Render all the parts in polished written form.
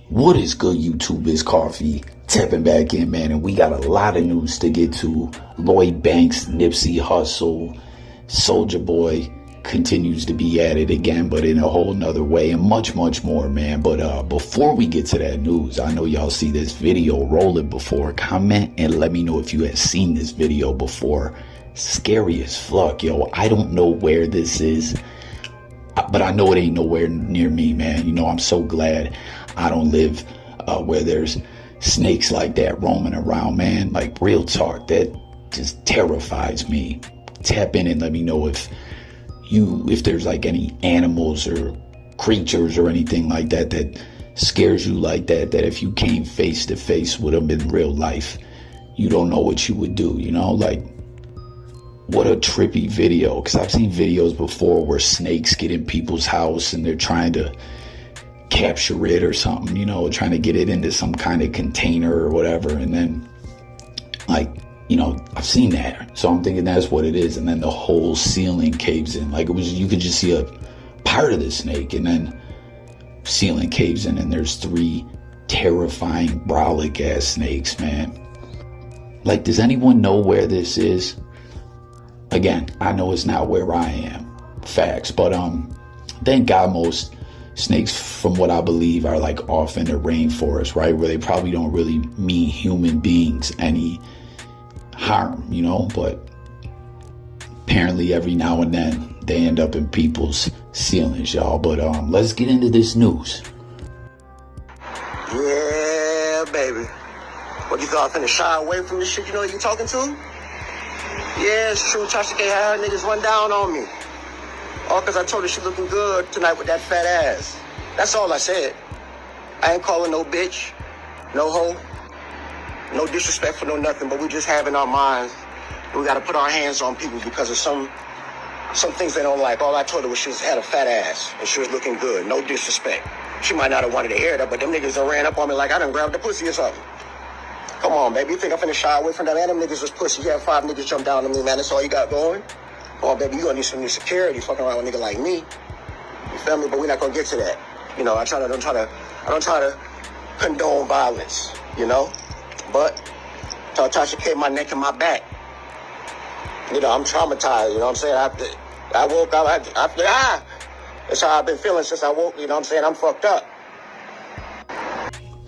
What is good, YouTube? It's Coffee tapping back in, man, and we got a lot of news to get to. Lloyd Banks, Nipsey Hussle, Soulja Boy continues to be at it again, but in a whole nother way, and much more, man. But before we get to that news, I know y'all see this video rolling before. Comment and let me know if you have seen this video before. Scary as fuck, yo. I don't know where this is, but I know it ain't nowhere near me, man. You know, I'm so glad I don't live where there's snakes like that roaming around, man. Like, real talk, that just terrifies me. Tap in and let me know if there's like any animals or creatures or anything like that that scares you like that if you came face to face with them in real life, you don't know what you would do, you know? Like, what a trippy video, because I've seen videos before where snakes get in people's house and they're trying to capture it or something, you know, trying to get it into some kind of container or whatever. And then, like, you know, I've seen that, so I'm thinking that's what it is. And then the whole ceiling caves in, like, you could just see a part of the snake, and then ceiling caves in, and there's 3 terrifying brolic ass snakes, man. Like, does anyone know where this is? Again, I know it's not where I am, facts, but thank God most snakes, from what I believe, are like off in the rainforest, right, where they probably don't really mean human beings any harm, you know. But apparently every now and then they end up in people's ceilings, y'all. But let's get into this news. Yeah, baby. What, you thought I finna shy away from this shit? You know who you talking to? Yeah, it's true. Tasha K had her niggas run down on me. All because I told her she looking good tonight with that fat ass. That's all I said. I ain't calling no bitch, no hoe, no disrespect for no nothing, but we just have in our minds we got to put our hands on people because of some things they don't like. All I told her was she had a fat ass and she was looking good. No disrespect. She might not have wanted to hear that, but them niggas done ran up on me like I done grabbed the pussy or something. Come on, baby. You think I'm finna shy away from that? Man, them niggas was pussy. You had 5 niggas jump down on me, man. That's all you got going? Come on, baby. You gonna need some new security fucking around with a nigga like me. You feel me? But we're not gonna get to that. You know, I don't try to condone violence, you know? But tell Tasha K my neck and my back. You know, I'm traumatized, you know what I'm saying? I woke up, that's how I've been feeling since I woke, you know what I'm saying? I'm fucked up.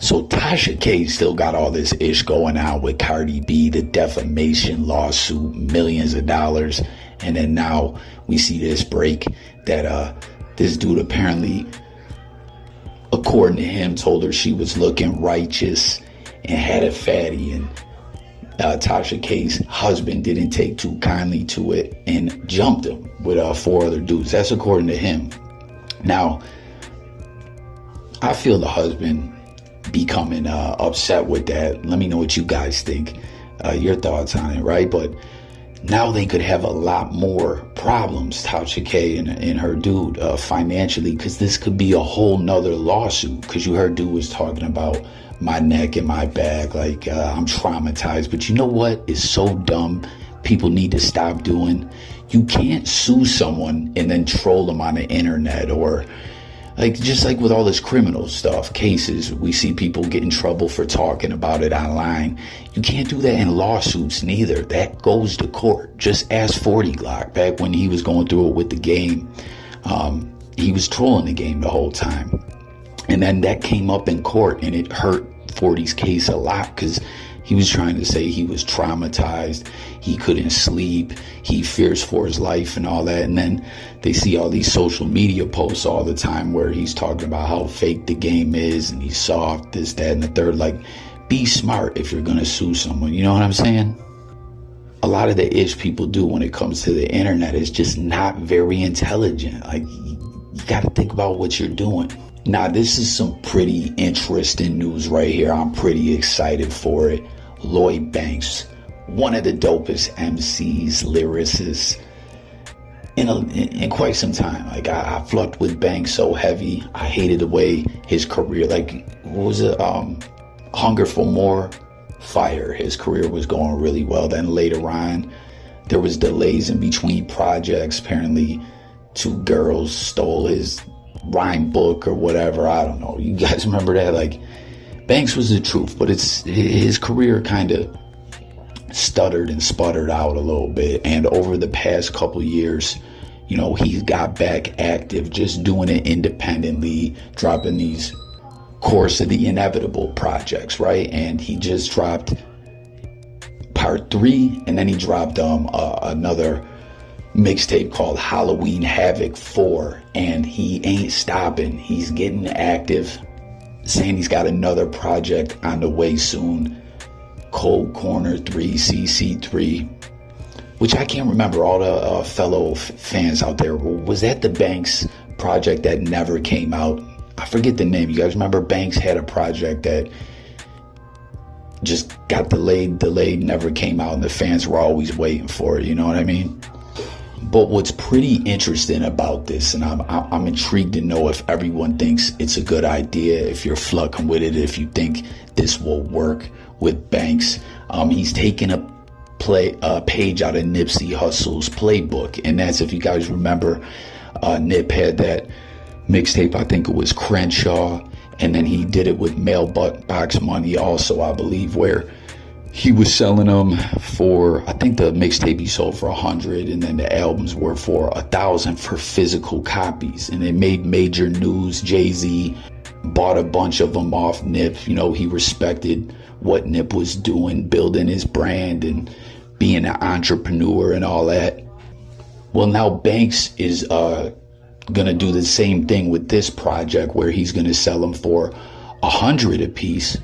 So Tasha K still got all this ish going on with Cardi B, the defamation lawsuit, millions of dollars. And then now we see this break that this dude apparently, according to him, told her she was looking righteous and had a fatty. And Tasha K's husband didn't take too kindly to it and jumped him with 4 other dudes. That's according to him. Now, I feel the husband becoming upset with that. Let me know what you guys think, your thoughts on it, right? But now they could have a lot more problems, Tasha K and her dude, financially, because this could be a whole nother lawsuit. Because you heard dude was talking about my neck and my back, like I'm traumatized. But you know what is so dumb? People need to stop doing. You can't sue someone and then troll them on the internet, or like, just like with all this criminal stuff, cases, we see people get in trouble for talking about it online. You can't do that in lawsuits neither. That goes to court. Just ask 40 Glock back when he was going through it with the game. He was trolling the game the whole time. And then that came up in court, and it hurt 40's case a lot because he was trying to say he was traumatized. He couldn't sleep. He fears for his life and all that. And then they see all these social media posts all the time where he's talking about how fake the game is and he's soft, this, that, and the third. Like, be smart if you're going to sue someone. You know what I'm saying? A lot of the ish people do when it comes to the internet is just not very intelligent. Like, you got to think about what you're doing. Now, this is some pretty interesting news right here. I'm pretty excited for it. Lloyd Banks, one of the dopest MCs, lyricists in quite some time. Like, I fucked with Banks so heavy. I hated the way his career, like, what was it? Hunger for More, Fire. His career was going really well. Then later on, there was delays in between projects. Apparently, 2 girls stole his rhyme book or whatever. I don't know. You guys remember that? Like, Banks was the truth, but his career kind of stuttered and sputtered out a little bit. And over the past couple years, you know, he got back active, just doing it independently, dropping these Course of the Inevitable projects, right? And he just dropped part 3, and then he dropped another mixtape called Halloween Havoc 4, and he ain't stopping. He's getting active, saying he's got another project on the way soon, Cold Corner 3, CC3, which I can't remember. All the fellow fans out there, was that the Banks project that never came out? I forget the name. You guys remember Banks had a project that just got delayed, never came out, and the fans were always waiting for it, you know what I mean? But what's pretty interesting about this, and I'm intrigued to know if everyone thinks it's a good idea, if you're fucking with it, if you think this will work with Banks. He's taken a page out of Nipsey Hussle's playbook, and that's, if you guys remember, Nip had that mixtape, I think it was Crenshaw, and then he did it with Mailbox Money also, I believe, where he was selling them for, I think the mixtape he sold for 100, and then the albums were for 1,000 for physical copies, and it made major news. Jay-Z bought a bunch of them off Nip. You know, he respected what Nip was doing, building his brand and being an entrepreneur and all that. Well, now Banks is gonna do the same thing with this project, where he's gonna sell them for 100 a piece.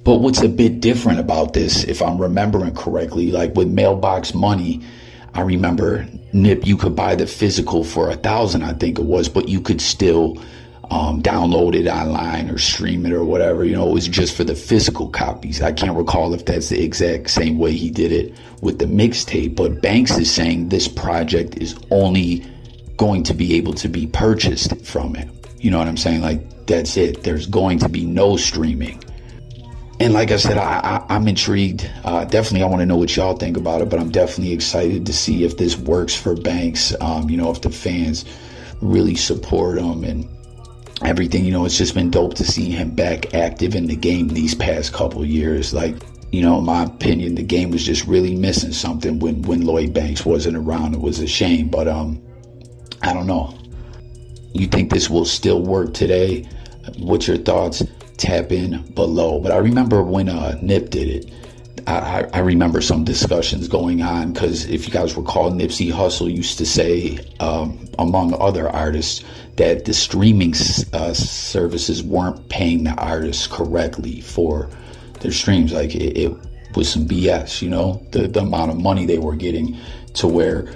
But what's a bit different about this, if I'm remembering correctly, like with Mailbox Money, I remember Nip, you could buy the physical for 1,000, I think it was, but you could still download it online or stream it or whatever. You know, it was just for the physical copies. I can't recall if that's the exact same way he did it with the mixtape, but Banks is saying this project is only going to be able to be purchased from it. You know what I'm saying? Like, that's it. There's going to be no streaming. And like I said, I'm intrigued. Definitely, I want to know what y'all think about it, but I'm definitely excited to see if this works for Banks. You know, if the fans really support him and everything. You know, it's just been dope to see him back active in the game these past couple years. Like, you know, in my opinion, the game was just really missing something when Lloyd Banks wasn't around. It was a shame, but I don't know. You think this will still work today? What's your thoughts? Tap in below. But I remember when Nip did it, I remember some discussions going on, because if you guys recall, Nipsey Hussle used to say, among other artists, that the streaming services weren't paying the artists correctly for their streams. Like, it was some BS, you know, the amount of money they were getting, to where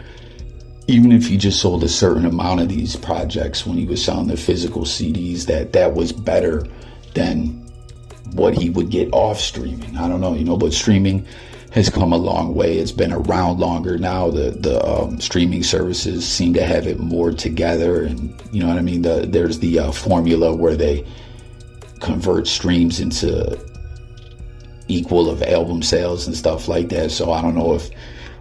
even if he just sold a certain amount of these projects when he was selling the physical CDs, that was better than what he would get off streaming. I don't know, you know, but streaming has come a long way. It's been around longer now. The streaming services seem to have it more together, and you know what I mean? There's the formula where they convert streams into equal of album sales and stuff like that. So I don't know if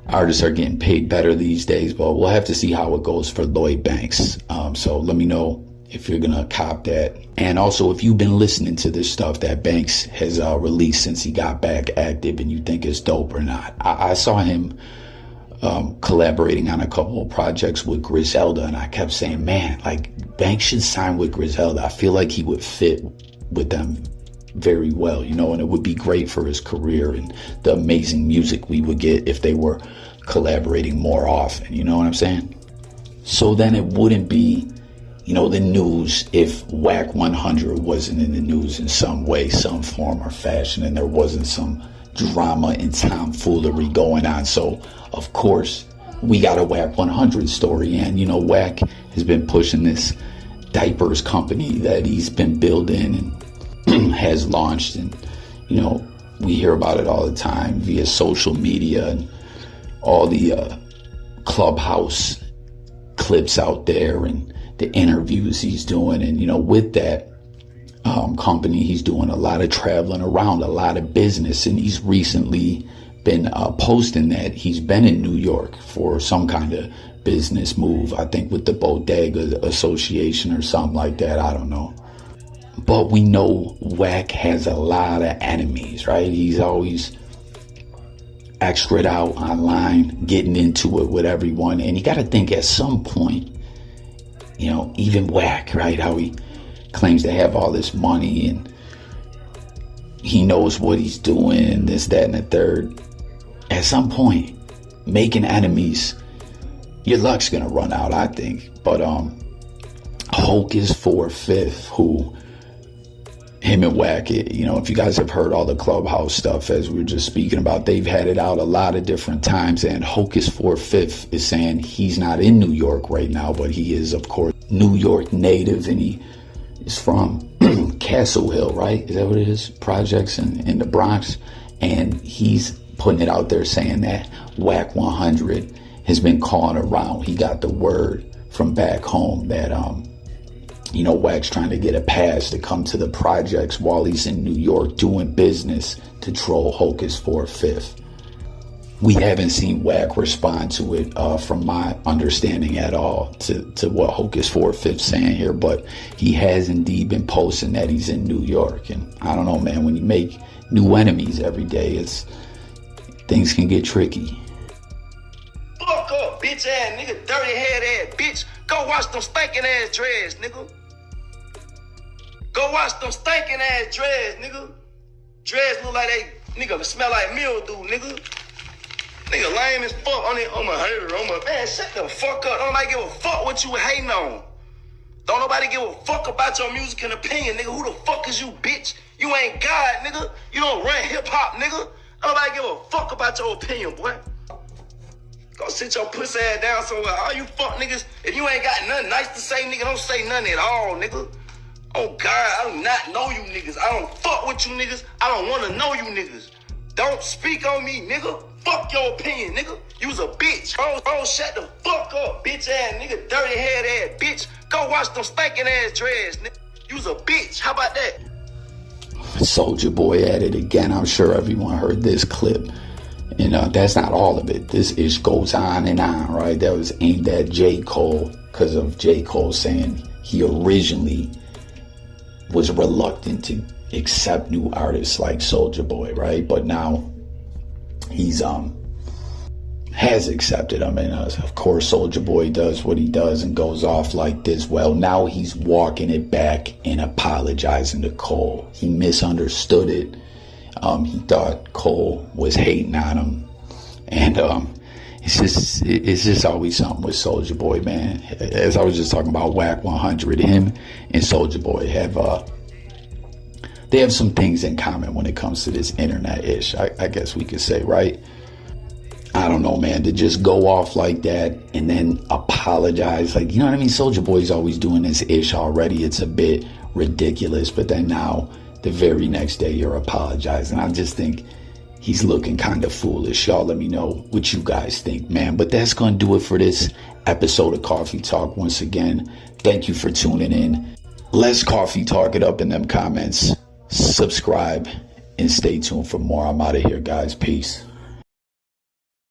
artists are getting paid better these days, but we'll have to see how it goes for Lloyd Banks. So let me know if you're gonna cop that. And also, if you've been listening to this stuff that Banks has released since he got back active, and you think it's dope or not. I saw him collaborating on a couple of projects with Griselda, and I kept saying, man, like, Banks should sign with Griselda. I feel like he would fit with them very well, you know, and it would be great for his career and the amazing music we would get if they were collaborating more often, you know what I'm saying? So then it wouldn't be, you know, the news if WACK100 wasn't in the news in some way, some form or fashion, and there wasn't some drama and tomfoolery going on. So of course we got a WACK100 story, and you know, Wack has been pushing this diapers company that he's been building and has launched, and you know, we hear about it all the time via social media and all the Clubhouse clips out there and the interviews he's doing. And you know, with that company, he's doing a lot of traveling around, a lot of business, and he's recently been posting that he's been in New York for some kind of business move. I think with the Bodega Association or something like that. I don't know. But we know WACK has a lot of enemies, right? He's always extra out online, getting into it with everyone. And you got to think at some point, you know, even WACK, right? How he claims to have all this money and he knows what he's doing and this, that, and the third. At some point, making enemies, your luck's gonna run out, I think. But Hocus 4/5, who him and WACK, you know, if you guys have heard all the Clubhouse stuff as we were just speaking about, they've had it out a lot of different times. And Hocus 4/5 is saying he's not in New York right now, but he is, of course, New York native, and he is from Castle Hill, right? Is that what it is? Projects in the Bronx. And he's putting it out there saying that WACK100 has been calling around. He got the word from back home that, you know, WACK's trying to get a pass to come to the projects while he's in New York doing business to troll Hocus 4/5. We haven't seen WACK respond to it from my understanding at all to what Hocus 4/5 saying here, but he has indeed been posting that he's in New York. And I don't know, man, when you make new enemies every day, things can get tricky. Fuck up, bitch ass nigga, dirty head ass bitch. Go wash them stinking ass dreads, nigga. Go wash them stinking ass dreads, nigga. Dreads look like they, nigga, smell like mildew, nigga. Nigga lame as fuck on my hater, man, shut the fuck up. Don't nobody give a fuck what you hating on. Don't nobody give a fuck about your music and opinion, nigga. Who the fuck is you, bitch? You ain't God, nigga. You don't run hip-hop, nigga. Don't nobody give a fuck about your opinion, boy. Go sit your pussy ass down somewhere. All you fuck niggas, if you ain't got nothing nice to say, nigga, don't say nothing at all, nigga. Oh, God, I do not know you niggas. I don't fuck with you niggas. I don't want to know you niggas. Don't speak on me, nigga. Fuck your opinion, nigga. You's a bitch. Bro, shut the fuck up, bitch ass nigga. Dirty head ass bitch. Go wash them stinking ass dreads, nigga. You's a bitch. How about that? Soulja Boy at it again. I'm sure everyone heard this clip. And that's not all of it. This ish goes on and on, right? That was aimed at J. Cole because of J. Cole saying he originally was reluctant to accept new artists like Soulja Boy, right? But now he's has accepted them, and of course Soulja Boy does what he does and goes off like this. Well, now he's walking it back and apologizing to Cole. He misunderstood it. He thought Cole was hating on him, and it's just always something with Soulja Boy, man. As I was just talking about WACK100, him and Soulja Boy they have some things in common when it comes to this internet-ish, I guess we could say, right? I don't know, man, to just go off like that and then apologize. Like, you know what I mean? Soulja Boy's always doing this ish already. It's a bit ridiculous, but then now the very next day you're apologizing. I just think he's looking kind of foolish. Y'all let me know what you guys think, man. But that's going to do it for this episode of Coffee Talk. Once again, thank you for tuning in. Let's coffee talk it up in them comments. Subscribe and stay tuned for more. I'm out of here, guys. Peace.